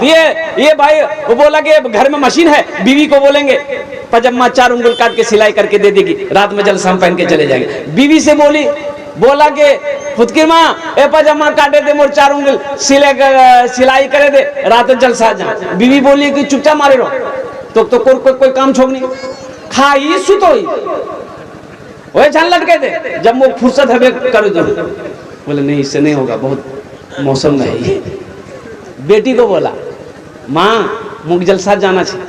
ये भाई वो बोला कि घर में मशीन है, बीवी को बोलेंगे पजामा 4 उंगल काट के सिलाई करके दे देगी, रात में जलसा पहन के चले जाएंगे। बीवी से बोला कि फुदकी माँ ए पजामा काटे दे मोर 4 उंगल सिलाई करे दे, रात में जलसा जा। बीवी बोली कि चुपचाप मारे रहो, तो कोई काम छोड़ नहीं, खाई सुतोई वो जान लटके दे, जब वो फुर्सत है कर दो। बोले नहीं इससे नहीं होगा, बहुत मौसम नहीं। बेटी को बोला माँ मुझे जलसा जाना चाहिए,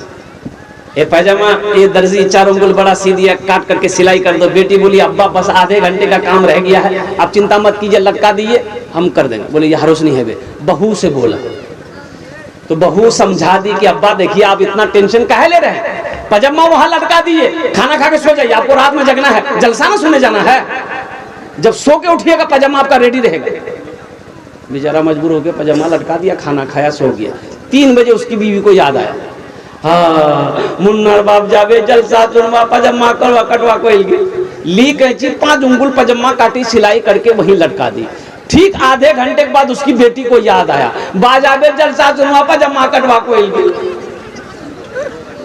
ये पैजामा ये दर्जी 4 उंगल बड़ा सी दिया, काट करके सिलाई कर दो। बेटी बोली अब्बा बस आधे घंटे का काम रह गया है, आप चिंता मत कीजिए, लटका दीजिए हम कर देंगे। बोले ये हरोस नहीं है बे। बहू से बोला तो बहू समझा दी कि अब्बा देखिए आप इतना टेंशन काहे ले रहे हैं, पजामा वहां लटका दिए, खाना खा के सो जाइए, आपको रात में जगना है, जलसा ना सुनने जाना है, जब सो के उठिएगा पजामा आपका रेडी रहेगा। बेचारा मजबूर होकर पजामा लटका दिया, खाना खाया, सो गया। 3 बजे उसकी बीवी को याद आया, हाँ मुन्नर बाप जावे जलसा सुनवा पजामा करवा कटवा को ली कैची 5 उंगल पजामा काटी सिलाई करके वहीं लटका दी। ठीक आधे घंटे के बाद उसकी बेटी को याद आया, बाजाबे जलसा सुनवा पजामा कटवा को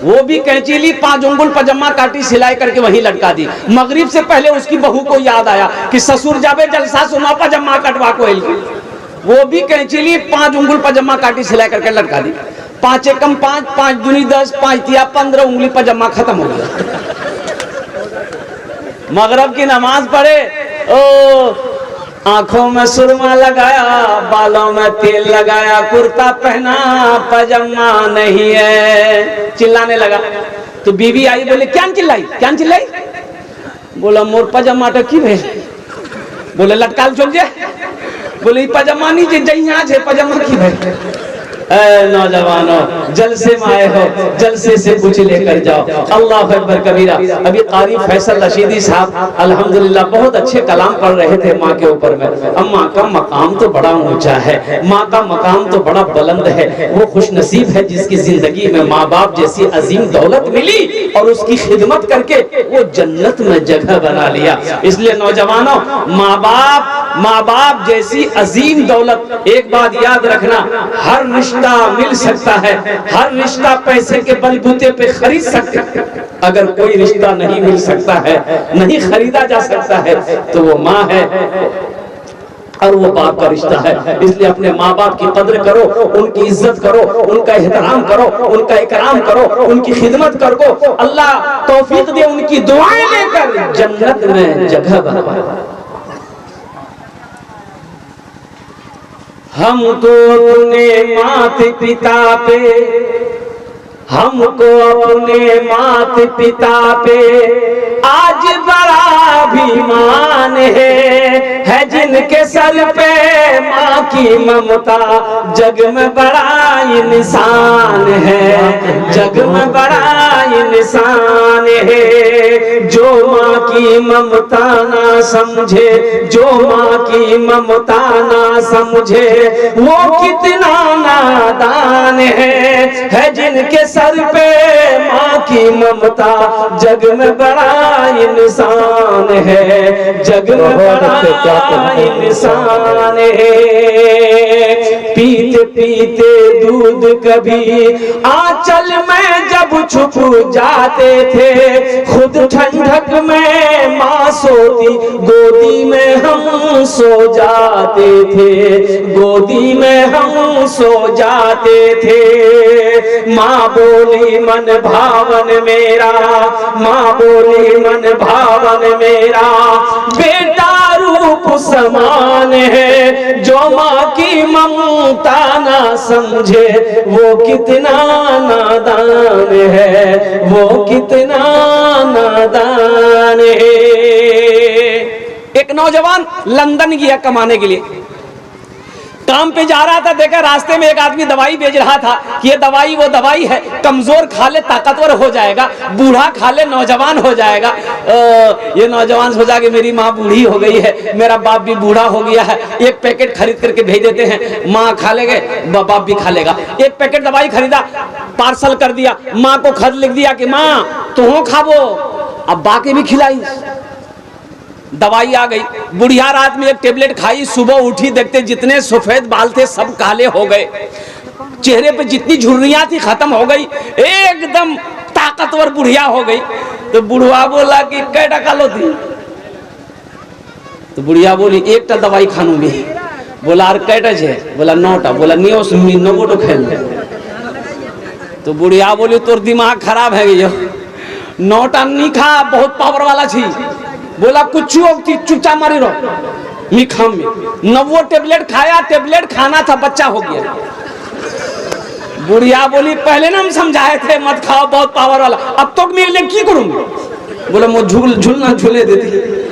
वो भी कैंची ली 5 उंगल पजामा काटी सिलाई करके वहीं लटका दी। मगरिब से पहले उसकी बहू को याद आया कि ससुर जावे जलसा सुनवा पजामा कटवा को वो भी कैंची ली 5 उंगल पजामा काटी सिलाई करके लटका दी। 5 एकम 5, 5 दूनी 10, 5 तिया 15 उंगली पजामा खत्म हो गया। मगरब की नमाज पढ़े, ओ आंखों में सुरमा लगाया, बालों में तेल लगाया, कुर्ता पहना, पजामा नहीं है, चिल्लाने लगा। तो बीवी आई, बोले क्या चिल्लाई? बोला मोर पजामा तो की भेज। बोले लटकाल चल जाए, बोले पजामा नहीं जइया छे, पजामा की भेज। नौजवानों जलसे में आए हो, जलसे से कुछ लेकर जाओ। अल्लाह अकबर कबीरा। अभी कारी फैसल रशीदी साहब अल्हम्दुलिल्लाह बहुत अच्छे कलाम पढ़ रहे थे माँ के ऊपर में। अब माँ का मकाम तो बड़ा ऊंचा है, माँ का मकाम तो बड़ा बुलंद है। वो खुश नसीब है जिसकी जिंदगी में माँ बाप जैसी अजीम दौलत मिली और उसकी खिदमत करके वो जन्नत में जगह बना लिया। इसलिए नौजवानों माँ बाप जैसी अजीम दौलत, एक बात याद रखना, हर रिश्ता मिल सकता है, हर रिश्ता पैसे के बलबूते पे खरीद सकते हैं। अगर कोई रिश्ता नहीं मिल सकता है, नहीं खरीदा जा सकता है, तो वो माँ है और वो बाप का रिश्ता है। इसलिए अपने माँ बाप की कदर करो, उनकी इज्जत करो, उनका एहतराम करो, उनका इकराम करो, उनकी खिदमत करो। अल्लाह तौफीक दे उनकी दुआएं लेकर जन्नत में जगह बनवाए। हमको अपने माता पिता पे, हमको अपने माता पिता पे आज बड़ा अभिमान है जिनके सर पे माँ की ममता, जग में बड़ा इंसान है, जग में बड़ा इंसान है। जो माँ की ममता ना समझे, जो माँ की ममता ना समझे, वो कितना नादान है जिनके सर पे माँ की ममता, जग में बड़ा इंसान है, जग में बड़ा इंसान है। पीते पीते दूध कभी आंचल में जब छुप जाते थे, खुद ठंडक में माँ सोती, गोदी में हम सो जाते थे, गोदी में हम सो जाते थे। माँ बोली मन भावन मेरा, माँ बोली मन भावन मेरा, बेटा रूप समान है। जो माँ की ममता ना समझे, वो कितना नादान है, वो कितना नादान है। एक नौजवान लंदन गया कमाने के लिए, काम पे जा रहा था, देखा रास्ते में एक आदमी दवाई बेच रहा था कि ये दवाई वो दवाई है, कमजोर खा ले ताकतवर हो जाएगा, बूढ़ा खा ले नौजवान हो जाएगा। ये नौजवान सोचा कि मेरी माँ बूढ़ी हो गई है, मेरा बाप भी बूढ़ा हो गया है, एक पैकेट खरीद करके भेज देते हैं, माँ खा लेंगे बाप भी खा लेगा। एक पैकेट दवाई खरीदा, पार्सल कर दिया, माँ को खत लिख दिया कि माँ तुम खाबो, अब बाकी भी खिलाई। दवाई आ गई, बुढ़िया रात में एक टेबलेट खाई, सुबह उठी देखते जितने सफेद बाल थे सब काले हो गए। चेहरे पे जितनी झुर्रियां थी खत्म हो गई, एकदम ताकतवर बुढ़िया हो गई। तो बुढ़वा बोला कि कै टका लो थी? तो बुढ़िया बोली 1 टा दवाई खानू भी। बोला और कैटा छे? बोला 9 टा। बोला नियो सुनी 9 तो खेल। तो बुढ़िया बोली तोर दिमाग खराब है गयो, 9 टा नहीं खा, बहुत पावर वाला छी। बोला कुछ चुपचाप मारी रहो मिखाम में 9 टेबलेट खाया, टेबलेट खाना था, बच्चा हो गया। बुढ़िया बोली पहले ना हम समझाए थे मत खाओ, बहुत पावर वाला, अब तो मेरे लिए की करूंगी? बोला मुझे झूलना झूले देती।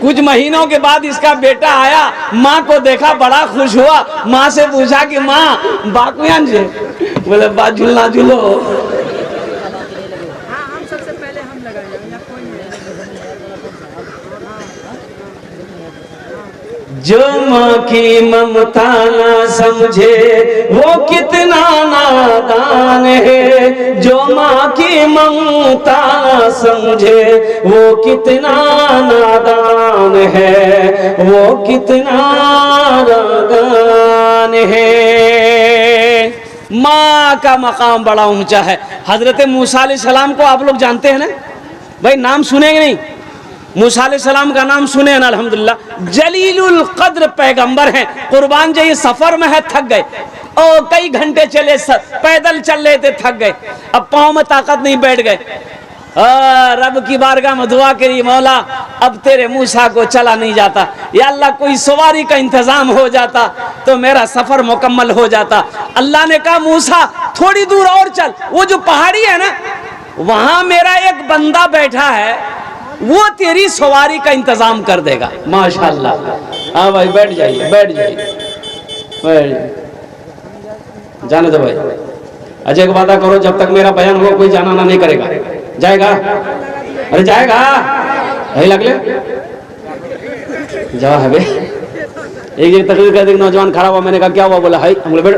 कुछ महीनों के बाद इसका बेटा आया, माँ को देखा, बड़ा खुश हुआ। माँ से पूछा कि माँ बाकुयान से? बोले बा झूलना झूलो। जो माँ की ममता ना समझे वो कितना नादान है, जो माँ की ममता ना समझे वो कितना नादान है, वो कितना नादान है। माँ का मकाम बड़ा ऊंचा है। हजरत मूसा अलैहिस्सलाम को आप लोग जानते हैं ना भाई, नाम सुनेंगे नहीं? मूसा अलैहिस्सलाम का नाम सुने ना, अल्हम्दुलिल्लाह। जलीलुल कद्र पैगंबर हैं। कुर्बान जाइए, सफर में है, थक गए और कई घंटे चले, पैदल चल रहे थे, थक गए, अब पाँव में ताकत नहीं, बैठ गए। रब की बारगाह में दुआ करी, मौला अब तेरे मूसा को चला नहीं जाता, या अल्लाह कोई सवारी का इंतजाम हो जाता तो मेरा सफर मुकम्मल हो जाता। अल्लाह ने कहा मूसा थोड़ी दूर और चल, वो जो पहाड़ी है ना वहां मेरा एक बंदा बैठा है, वो तेरी सवारी का इंतजाम कर देगा। माशाल्लाह। हाँ भाई बैठ जाइए, बैठ जाइए, बैठ जाइए। जाने दो भाई, अजय एक वादा करो जब तक मेरा बयान हो कोई जाना ना नहीं करेगा। जाएगा? अरे जाएगा? यही लगले जा है बे। एक तकरीर कर दी, नौजवान खड़ा हुआ, मैंने कहा क्या हुआ? बोला हाई। हम बोले बैठ।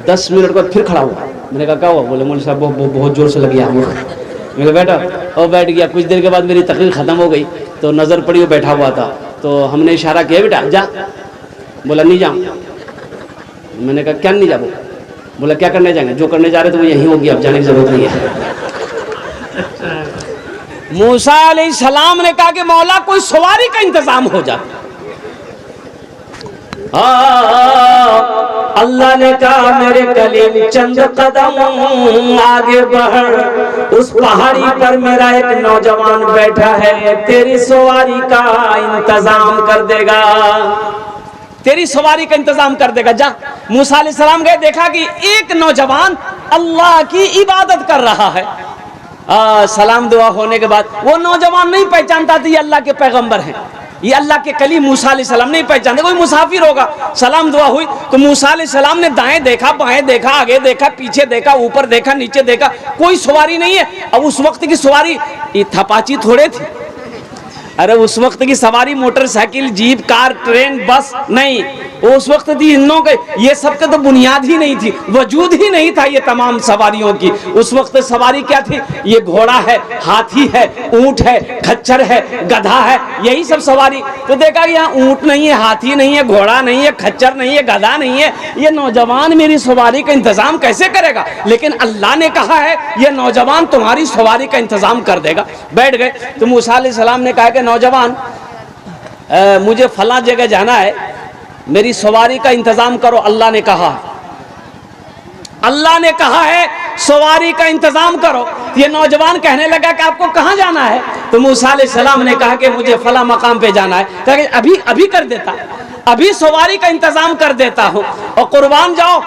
10 मिनट बाद फिर खड़ा हुआ, मैंने कहा क्या हुआ? बोले मौलवी साहब बहुत जोर से लग गया हमको। मैं बैठा और बैठ गया। कुछ देर के बाद मेरी तकरीर ख़त्म हो गई तो नज़र पड़ी, वो बैठा हुआ था, तो हमने इशारा किया बेटा जा। बोला नहीं जाऊँ। मैंने कहा क्या नहीं जाओ? बोला क्या करने जाएंगे? जो करने जा रहे थे वो यहीं होगी, अब जाने की जरूरत नहीं है। मूसा अलैहिस्सलाम ने कहा कि मौला कोई सवारी का इंतजाम हो जाए। अल्लाह ने कहा मेरे कलीम चंद कदम आगे बढ़, उस पहाड़ी पर मेरा एक नौजवान बैठा है, तेरी सवारी का इंतजाम कर देगा, तेरी सवारी का इंतजाम कर देगा। जा। मूसा अलैहिस्सलाम गए, देखा कि एक नौजवान अल्लाह की इबादत कर रहा है। सलाम दुआ होने के बाद वो नौजवान नहीं पहचानता था ये अल्लाह के पैगंबर हैं, ये अल्लाह के कलीम मूसा अलैहिस्सलाम नहीं पहचानते, कोई मुसाफिर होगा। सलाम दुआ हुई तो मूसा अलैहिस्सलाम ने दाएं देखा, बाएं देखा, आगे देखा, पीछे देखा, ऊपर देखा, नीचे देखा, कोई सवारी नहीं है। अब उस वक्त की सवारी थपाची थोड़े थी, अरे उस वक्त की सवारी मोटरसाइकिल, जीप, कार, ट्रेन, बस नहीं, उस वक्त थी इन्हों के, ये सब के तो बुनियाद ही नहीं थी, वजूद ही नहीं था ये तमाम सवारियों की। उस वक्त सवारी क्या थी? ये घोड़ा है, हाथी है, ऊंट है, खच्चर है, गधा है, यही सब सवारी। तो देखा यहाँ ऊंट नहीं है, हाथी नहीं है, घोड़ा नहीं है, खच्चर नहीं है, गधा नहीं है, ये नौजवान मेरी सवारी का इंतजाम कैसे करेगा? लेकिन अल्लाह ने कहा है ये नौजवान तुम्हारी सवारी का इंतजाम कर देगा। बैठ गए तो मूसा अलैहिस्सलाम ने कहा कि नौजवान मुझे फला जगह जाना है, मेरी सवारी का इंतजाम करो। अल्लाह ने कहा, अल्लाह ने कहा है सवारी का इंतजाम करो। ये नौजवान कहने लगा कि आपको कहाँ जाना है? तो मूसा अलैहिस्सलाम ने कहा कि मुझे फला मकाम पे जाना है। तो अभी अभी कर देता, अभी सवारी का इंतजाम कर देता हूँ। और कुर्बान जाओ,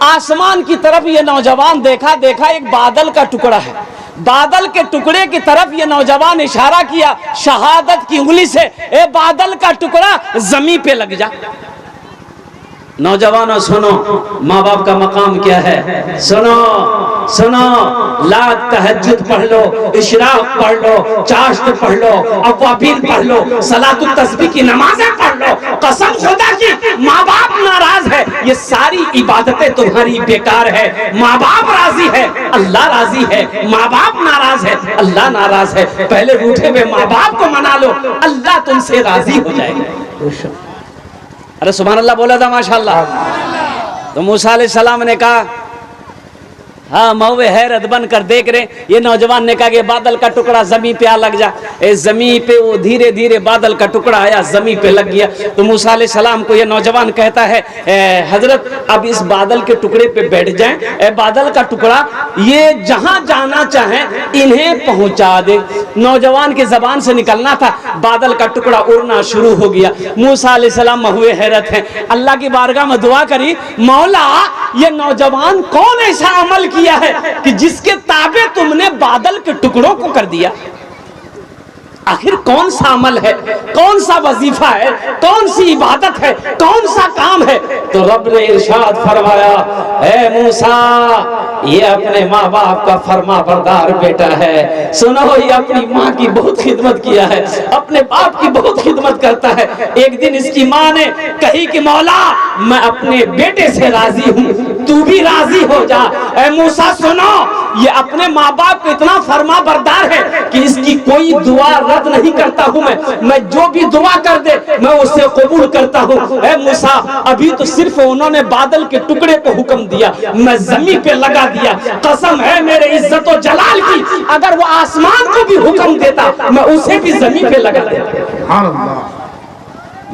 आसमान की तरफ ये नौजवान देखा, देखा एक बादल का टुकड़ा है, बादल के टुकड़े की तरफ ये नौजवान इशारा किया शहादत की उंगली से, ए बादल का टुकड़ा जमीन पे लग जा। नौजवानों सुनो, माँ बाप का मकाम क्या है, सुनो सुनो, लाख तहज्जुद पढ़ लो, इशराक पढ़ लो, चाश्त पढ़ लो, अवाबीन पढ़ लो, सलातुत तस्बीह की नमाजें पढ़ लो, कसम खुदा की माँ बाप नाराज है, ये सारी इबादतें तुम्हारी बेकार है। माँ बाप राजी है, अल्लाह राजी है, माँ बाप नाराज है, अल्लाह नाराज है। पहले रूठे हुए माँ बाप को मना लो, अल्लाह तुमसे राजी हो जाएगा। अरे सुभान अल्लाह बोला था माशाल्लाह। तो मूसा अलैहिस्सलाम ने कहा हाँ मौवे हैरत बन कर देख रहे। ये नौजवान ने कहा कि बादल का टुकड़ा जमीन पे आ लग जा। जमीन पे वो धीरे धीरे बादल का टुकड़ा आया, जमीन पे लग गया। तो मूसा अलैहिस्सलाम को ये नौजवान कहता है हजरत अब इस बादल के टुकड़े पे बैठ जाएं। बादल का टुकड़ा ये जहां जाना चाहे इन्हें पहुंचा दे। नौजवान की जबान से निकलना था, बादल का टुकड़ा उड़ना शुरू हो गया। मूसा अलैहिस्सलाम हुए हैरत हैं, अल्लाह की बारगाह में दुआ करी, मौला ये नौजवान कौन ऐसा अमल किया है कि जिसके ताबे तुमने बादल के टुकड़ों को कर दिया? आखिर कौन सा अमल है, कौन सा वजीफा है, कौन सी इबादत है, कौन सा काम है? तो रब ने इरशाद फरमाया, ऐ मूसा ये अपने माँ बाप का फरमा बरदार बेटा है। सुनो ये अपनी माँ की बहुत खिदमत किया है, अपने बाप की बहुत खिदमत करता है। एक दिन इसकी माँ ने कही कि मौला मैं अपने बेटे से राजी हूँ, तू भी राजी हो जा। ऐ मूसा सुनो ये अपने माँ बाप को इतना फरमा बरदार है कि इसकी कोई दुआ रद्द नहीं करता हूँ। मैं जो भी दुआ कर दे मैं उसे कबूल करता हूँ। ऐ मूसा अभी तो सिर्फ उन्होंने बादल के टुकड़े को हुक्म दिया, मैं जमीन पे लगा दिया। कसम है मेरे इज्जत और जलाल की, अगर वो आसमान को भी हुक्म देता मैं उसे भी जमीन पे लगा देता।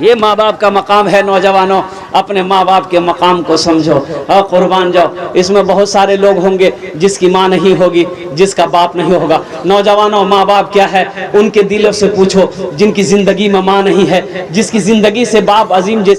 ये माँ बाप का मकाम है। नौजवानों अपने माँ बाप के मकाम को समझो और कुर्बान जाओ। इसमें बहुत सारे लोग होंगे जिसकी माँ नहीं होगी, जिसका बाप नहीं होगा। नौजवानों माँ बाप क्या है उनके दिलों से पूछो, जिनकी जिंदगी में माँ नहीं है, जिसकी जिंदगी से बाप अजीम जैसे